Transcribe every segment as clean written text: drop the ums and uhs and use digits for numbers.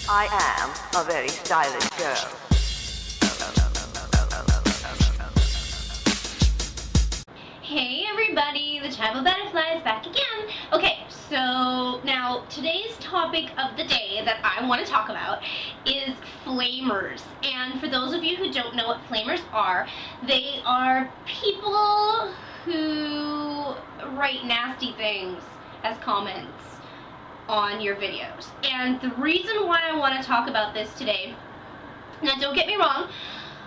I am a very stylish girl. Hey everybody, the TribalButterfly is back again. Okay, so now today's topic of the day that I want to talk about is flamers. And for those of you who don't know what flamers are, they are people who write nasty things as comments on your videos. And the reason why I want to talk about this today, now don't get me wrong,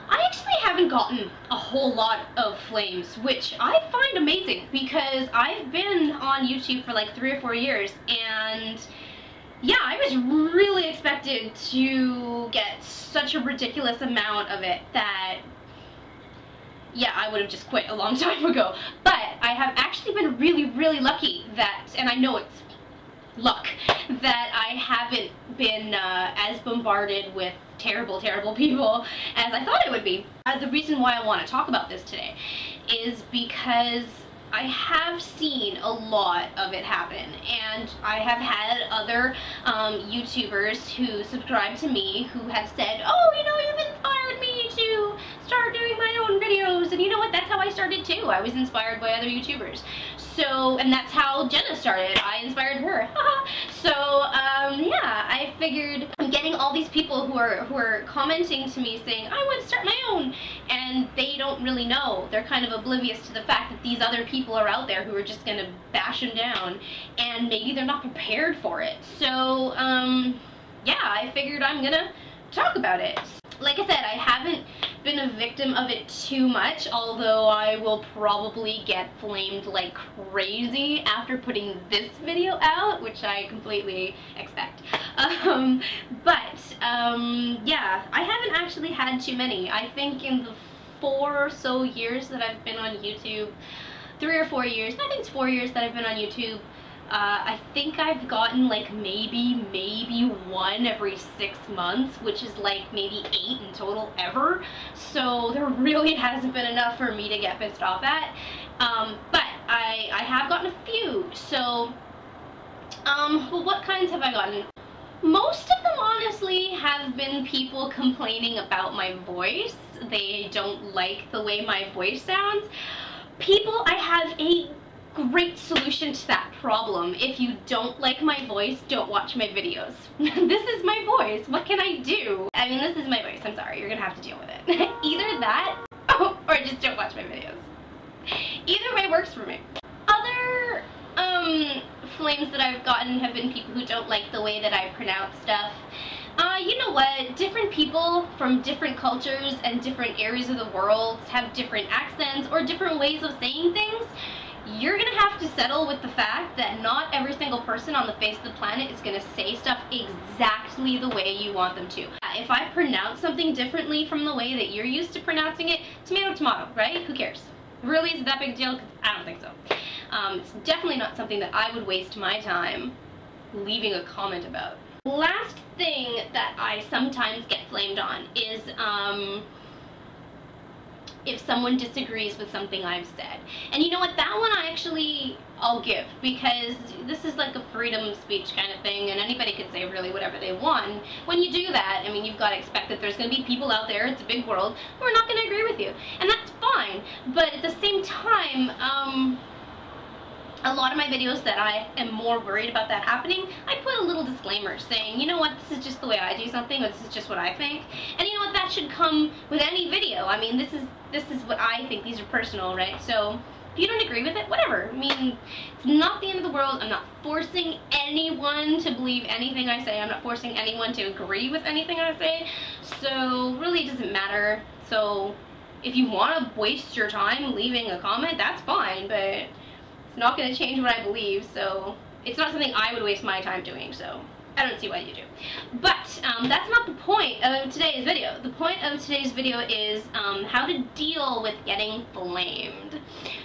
I actually haven't gotten a whole lot of flames, which I find amazing because I've been on YouTube for like 3 or 4 years, and yeah, I was really expected to get such a ridiculous amount of it that, yeah, I would have just quit a long time ago. But I have actually been really lucky that, and I know it's luck, that I haven't been as bombarded with terrible people as I thought it would be. The reason why I want to talk about this today is because I have seen a lot of it happen, and I have had other YouTubers who subscribe to me who have said, oh, you know, you've inspired me to start doing my own videos, and you know what, that's how I started too. I was inspired by other YouTubers. So, and that's how Jenna started. I inspired her. So, yeah, I figured I'm getting all these people who are commenting to me saying, I want to start my own, and they don't really know. They're kind of oblivious to the fact that these other people are out there who are just going to bash them down, and maybe they're not prepared for it. So, yeah, I figured I'm gonna talk about it. Like I said, I haven't been a victim of it too much, although I will probably get flamed like crazy after putting this video out, which I completely expect. Yeah, I haven't actually had too many. I think in the 4 or so years that I've been on YouTube, 3 or 4 years, I think it's 4 years that I've been on YouTube, I think I've gotten like maybe 1 every 6 months, which is like maybe 8 in total ever. So there really hasn't been enough for me to get pissed off at. But I have gotten a few. So, well, what kinds have I gotten? Most of them honestly have been people complaining about my voice. They don't like the way my voice sounds. People, I have a great solution to that problem. If you don't like my voice, don't watch my videos. This is my voice. What can I do? I mean, this is my voice. I'm sorry. You're gonna have to deal with it. Either that, or just don't watch my videos. Either way works for me. Other flames that I've gotten have been people who don't like the way that I pronounce stuff. You know what? Different people from different cultures and different areas of the world have different accents or different ways of saying things. You're gonna have to settle with the fact that not every single person on the face of the planet is gonna say stuff exactly the way you want them to. If I pronounce something differently from the way that you're used to pronouncing it, tomato, right? Who cares? Really, is it that big a deal? 'Cause I don't think so. It's definitely not something that I would waste my time leaving a comment about. Last thing that I sometimes get flamed on is, if someone disagrees with something I've said. And you know what, that one I'll give, because this is like a freedom of speech kind of thing, and anybody can say really whatever they want. When you do that, I mean, you've got to expect that there's going to be people out there, it's a big world, who are not going to agree with you. And that's fine, but at the same time, a lot of my videos that I am more worried about that happening, I put a little disclaimer saying, you know what, this is just the way I do something, or this is just what I think. And you know what, that should come with any video. I mean, this is what I think, these are personal, right? So if you don't agree with it, whatever. I mean, it's not the end of the world. I'm not forcing anyone to believe anything I say. I'm not forcing anyone to agree with anything I say. So really it doesn't matter. So if you want to waste your time leaving a comment, that's fine, but not going to change what I believe, so it's not something I would waste my time doing, so I don't see why you do. But that's not the point of today's video. The point of today's video is how to deal with getting flamed.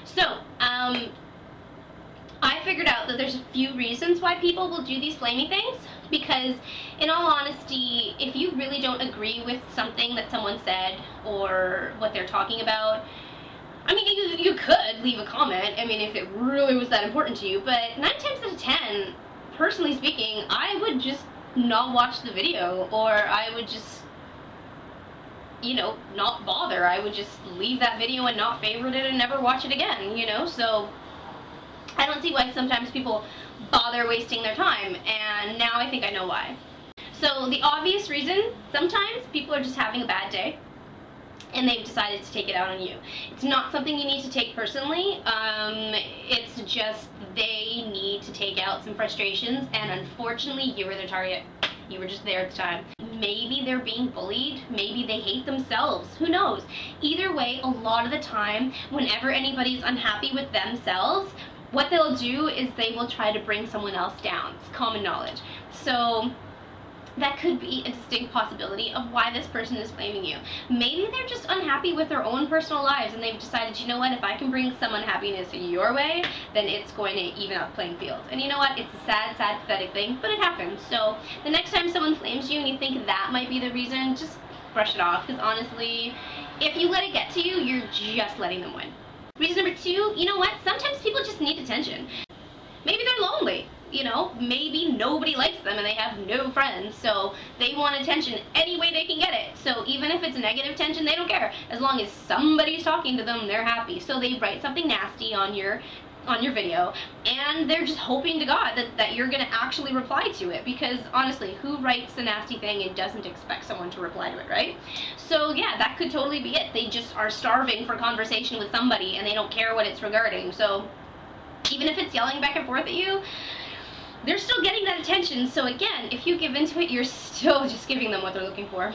So, I figured out that there's a few reasons why people will do these flaming things, because in all honesty, if you really don't agree with something that someone said or what they're talking about, I mean, you could leave a comment, I mean, if it really was that important to you, but 9 times out of 10, personally speaking, I would just not watch the video, or I would just, you know, not bother. I would just leave that video and not favorite it and never watch it again, you know? So I don't see why sometimes people bother wasting their time, and now I think I know why. So the obvious reason, sometimes people are just having a bad day and they've decided to take it out on you. It's not something you need to take personally. It's just they need to take out some frustrations, and unfortunately you were their target. You were just there at the time. Maybe they're being bullied, maybe they hate themselves, who knows? Either way, a lot of the time, whenever anybody's unhappy with themselves, what they'll do is they will try to bring someone else down. It's common knowledge. So that could be a distinct possibility of why this person is blaming you. Maybe they're just unhappy with their own personal lives and they've decided, you know what, if I can bring some unhappiness your way, then it's going to even out the playing field. And you know what, it's a sad, sad, pathetic thing, but it happens. So the next time someone flames you and you think that might be the reason, just brush it off, because honestly, if you let it get to you, you're just letting them win. Reason number 2, you know what, sometimes people just need attention. Maybe they're lonely. You know, maybe nobody likes them and they have no friends, so they want attention any way they can get it. So even if it's negative attention, they don't care. As long as somebody's talking to them, they're happy. So they write something nasty on your video, and they're just hoping to God that you're going to actually reply to it, because honestly, who writes a nasty thing and doesn't expect someone to reply to it, right? So yeah, that could totally be it. They just are starving for conversation with somebody and they don't care what it's regarding. So even if it's yelling back and forth at you, they're still getting that attention. So again, if you give into it, you're still just giving them what they're looking for.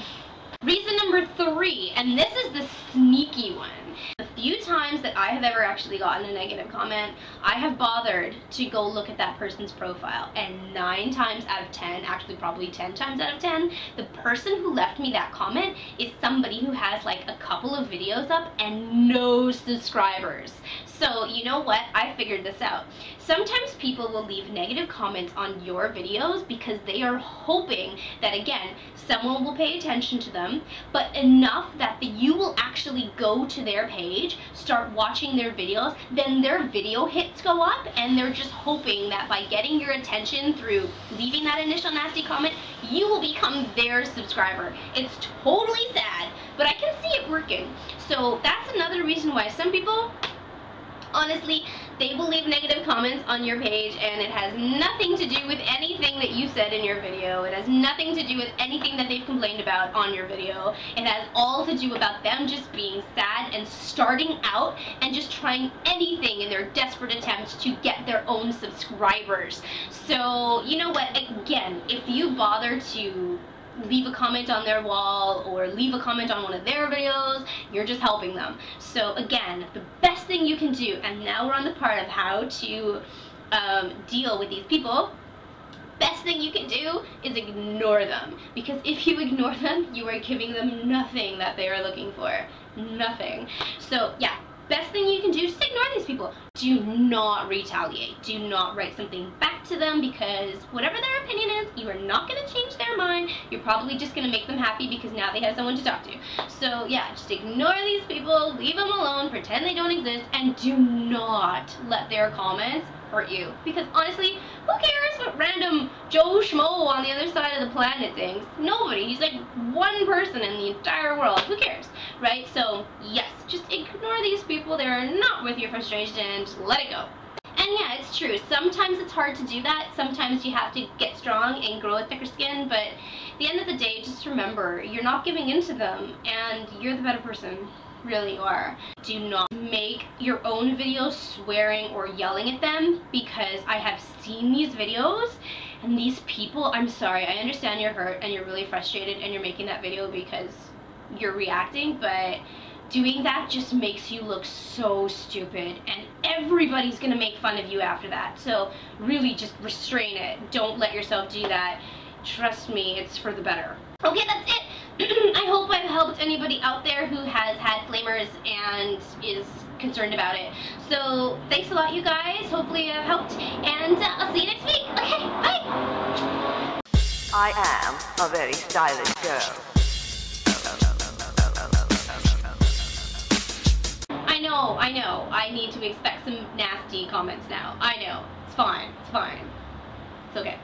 Reason number 3, and this is the sneaky one. The few times that I have ever actually gotten a negative comment, I have bothered to go look at that person's profile, and 9 times out of 10, actually probably 10 times out of 10, the person who left me that comment is somebody who has like a couple of videos up and no subscribers. So you know what, I figured this out. Sometimes people will leave negative comments on your videos because they are hoping that, again, someone will pay attention to them, but enough that you will actually go to their page, start watching their videos, then their video hits go up, and they're just hoping that by getting your attention through leaving that initial nasty comment, you will become their subscriber. It's totally sad, but I can see it working. So that's another reason why some people, honestly, they will leave negative comments on your page, and it has nothing to do with anything that you said in your video. It has nothing to do with anything that they've complained about on your video. It has all to do about them just being sad and starting out and just trying anything in their desperate attempt to get their own subscribers. So, you know what, again, if you bother to leave a comment on their wall or leave a comment on one of their videos, you're just helping them. So again, the best thing you can do, and now we're on the part of how to deal with these people, best thing you can do is ignore them, because if you ignore them, you are giving them nothing that they are looking for. Nothing. So yeah, best thing you can do is just ignore these people. Do not retaliate. Do not write something back to them, because whatever their opinion is, you are not going to change their mind. You're probably just going to make them happy because now they have someone to talk to. So yeah, just ignore these people, leave them alone, pretend they don't exist, and do not let their comments hurt you. Because honestly, who cares what random Joe Schmo on the other side of the planet thinks? Nobody. He's like one person in the entire world. Who cares? Right? So yes, just ignore these people. They're not worth your frustration. Just let it go. And yeah, it's true. Sometimes it's hard to do that. Sometimes you have to get strong and grow a thicker skin. But at the end of the day, just remember, you're not giving in to them, and you're the better person. Really you are. Do not make your own videos swearing or yelling at them, because I have seen these videos and these people, I'm sorry, I understand you're hurt and you're really frustrated and you're making that video because you're reacting, but doing that just makes you look so stupid, and everybody's gonna make fun of you after that. So really just restrain it. Don't let yourself do that. Trust me, it's for the better. Okay, that's it. I hope I've helped anybody out there who has had flamers and is concerned about it. So thanks a lot, you guys. Hopefully I've helped, and I'll see you next week. Okay, bye. I am a very stylish girl. I know. I need to expect some nasty comments now. I know. It's fine. It's fine. It's okay.